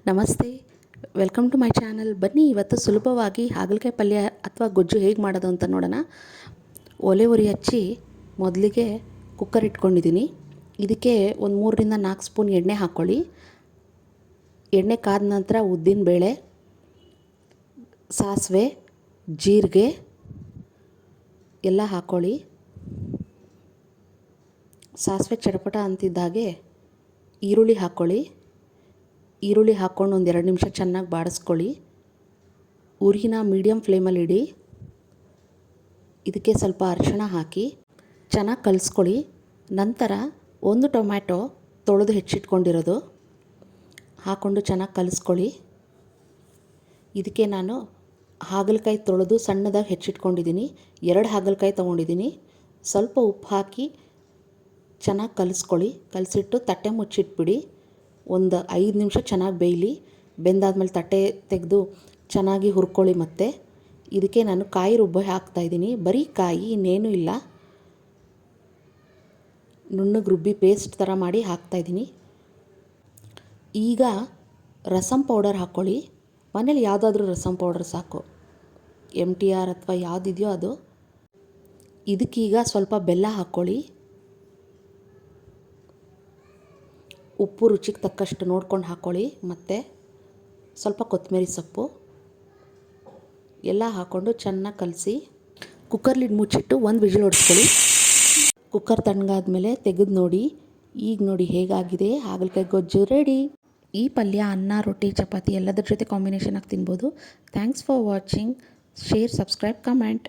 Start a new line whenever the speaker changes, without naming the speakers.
ನಮಸ್ತೆ, welcome to my channel. ಬನ್ನಿ ಇವತ್ತು ಸುಲಭವಾಗಿ ಹಾಗಲಕಾಯಿ ಪಲ್ಯ ಅಥವಾ ಗೊಜ್ಜು ಹೇಗೆ ಮಾಡೋದು ಅಂತ ನೋಡೋಣ. ಒಲೆ ಉರಿ ಹಚ್ಚಿ ಮೊದಲಿಗೆ ಕುಕ್ಕರ್ ಇಟ್ಕೊಂಡಿದ್ದೀನಿ. ಇದಕ್ಕೆ ಒಂದು 3ರಿಂದ 4 ಸ್ಪೂನ್ ಎಣ್ಣೆ ಹಾಕ್ಕೊಳ್ಳಿ. ಎಣ್ಣೆ ಕಾದ ನಂತರ ಉದ್ದಿನಬೇಳೆ, ಸಾಸಿವೆ, ಜೀರಿಗೆ ಎಲ್ಲ ಹಾಕ್ಕೊಳ್ಳಿ. ಸಾಸಿವೆ ಚಟಪಟ ಅಂತಿದ್ದಾಗೆ ಈರುಳ್ಳಿ ಹಾಕ್ಕೊಳ್ಳಿ. ಈರುಳ್ಳಿ ಹಾಕ್ಕೊಂಡು ಒಂದು 2 ನಿಮಿಷ ಚೆನ್ನಾಗಿ ಬಾಡಿಸ್ಕೊಳ್ಳಿ. ಉರಿನ ಮೀಡಿಯಮ್ ಫ್ಲೇಮಲ್ಲಿ ಇಡಿ. ಇದಕ್ಕೆ ಸ್ವಲ್ಪ ಅರಿಶಿಣ ಹಾಕಿ ಚೆನ್ನಾಗಿ ಕಲಿಸ್ಕೊಳ್ಳಿ. ನಂತರ ಒಂದು ಟೊಮ್ಯಾಟೊ ತೊಳೆದು ಹೆಚ್ಚಿಟ್ಕೊಂಡಿರೋದು ಹಾಕ್ಕೊಂಡು ಚೆನ್ನಾಗಿ ಕಲಿಸ್ಕೊಳ್ಳಿ. ಇದಕ್ಕೆ ನಾನು ಹಾಗಲಕಾಯಿ ತೊಳೆದು ಸಣ್ಣದಾಗಿ ಹೆಚ್ಚಿಟ್ಕೊಂಡಿದ್ದೀನಿ. 2 ಹಾಗಲಕಾಯಿ ತೊಗೊಂಡಿದ್ದೀನಿ. ಸ್ವಲ್ಪ ಉಪ್ಪು ಹಾಕಿ ಚೆನ್ನಾಗಿ ಕಲಿಸ್ಕೊಳ್ಳಿ. ಕಲಸಿಟ್ಟು ತಟ್ಟೆ ಮುಚ್ಚಿಟ್ಬಿಡಿ. ಒಂದು 5 ನಿಮಿಷ ಚೆನ್ನಾಗಿ ಬೇಯಲಿ. ಬೆಂದಾದ್ಮೇಲೆ ತಟ್ಟೆ ತೆಗೆದು ಚೆನ್ನಾಗಿ ಹುರ್ಕೊಳ್ಳಿ. ಮತ್ತು ಇದಕ್ಕೆ ನಾನು ಕಾಯಿ ರುಬ್ಬಿ ಹಾಕ್ತಾಯಿದ್ದೀನಿ. ಬರೀ ಕಾಯಿ, ಇನ್ನೇನೂ ಇಲ್ಲ. ನುಣ್ಣಗೆ ರುಬ್ಬಿ ಪೇಸ್ಟ್ ಥರ ಮಾಡಿ ಹಾಕ್ತಾಯಿದ್ದೀನಿ. ಈಗ ರಸಮ್ ಪೌಡರ್ ಹಾಕ್ಕೊಳ್ಳಿ. ಮನೇಲಿ ಯಾವುದಾದ್ರೂ ರಸಮ್ ಪೌಡರ್ ಸಾಕು, MTR ಅಥವಾ ಯಾವುದಿದೆಯೋ ಅದು. ಇದಕ್ಕೀಗ ಸ್ವಲ್ಪ ಬೆಲ್ಲ ಹಾಕ್ಕೊಳ್ಳಿ. ಉಪ್ಪು ರುಚಿಗೆ ತಕ್ಕಷ್ಟು ನೋಡ್ಕೊಂಡು ಹಾಕ್ಕೊಳ್ಳಿ. ಮತ್ತು ಸ್ವಲ್ಪ ಕೊತ್ತಂಬರಿ ಸೊಪ್ಪು ಎಲ್ಲ ಹಾಕ್ಕೊಂಡು ಚೆನ್ನಾಗಿ ಕಲಸಿ ಕುಕ್ಕರ್ ಲಿಡ್ ಮುಚ್ಚಿಟ್ಟು 1 ವಿಜಿಲ್ ಹೊಡೆಸ್ಕೊಳ್ಳಿ. ಕುಕ್ಕರ್ ತಣ್ಣಗಾದ್ಮೇಲೆ ತೆಗೆದು ನೋಡಿ. ಈಗ ನೋಡಿ ಹೇಗಾಗಿದೆ, ಹಾಗಲಕಾಯಿ ಗೊಜ್ಜು ರೆಡಿ. ಈ ಪಲ್ಯ ಅನ್ನ, ರೊಟ್ಟಿ, ಚಪಾತಿ ಎಲ್ಲದರ ಜೊತೆ ಕಾಂಬಿನೇಷನ್ ಆಗಿ ತಿನ್ಬೋದು. Thanks for watching. Share, subscribe, comment.